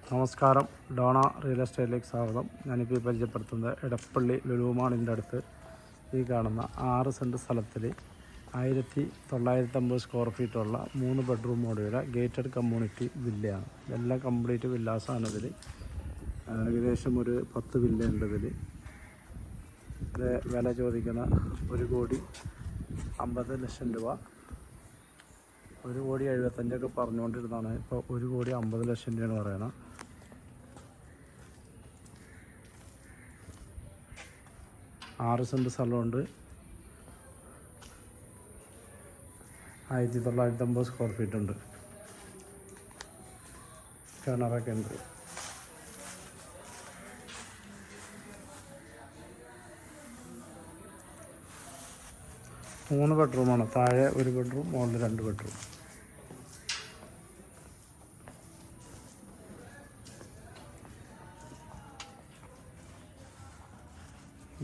നമസ്കാരം, Donna real എസ്റ്റേറ്റിലേക്ക് സ്വാഗതം. ഞാനിപ്പോൾ പരിചയപ്പെടുത്തുന്നത് എടപ്പള്ളി ലുലു മാളിൻ്റെ അടുത്ത് ഈ കാണുന്ന 6 സെൻറ്റ് സ്ഥലത്തിൽ 1950 സ്ക്വയർ ഫീറ്റുള്ള 3 ബെഡ്റൂമോടെയുള്ള ഗേറ്റഡ് കമ്മ്യൂണിറ്റി വില്ലയാണ്. ഇതെല്ലാം കംപ്ലീറ്റ് വില്ലാസാണ്. ഇതിൽ ഏകദേശം ഒരു 10 വില്ല ഉണ്ട്. ഇതിൽ വില ചോദിക്കുന്ന 1,50,00,000 രൂപ. 1,75,00,000 പറഞ്ഞുകൊണ്ടിരുന്നതാണ്. ഇപ്പോൾ 1,50,00,000 രൂപയാണ് പറയണം. 6 സെൻറ്റ് സ്ഥലമുണ്ട്. 1950 സ്ക്വയർ ഫീറ്റ് ഉണ്ട്. കിണറൊക്കെ ഉണ്ട്. മൂന്ന് ബെഡ്റൂമാണ്. താഴെ 1 ബെഡ്റൂം, മുകളിൽ 2 ബെഡ്റൂം.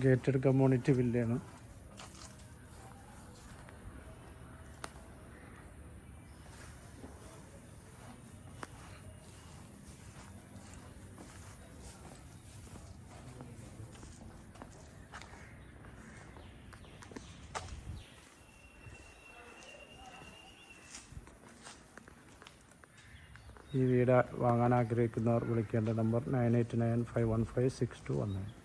Gated community വില്ലയാണ്. ഈ വീട് വാങ്ങാൻ ആഗ്രഹിക്കുന്നവർ വിളിക്കേണ്ട നമ്പർ 9895156219.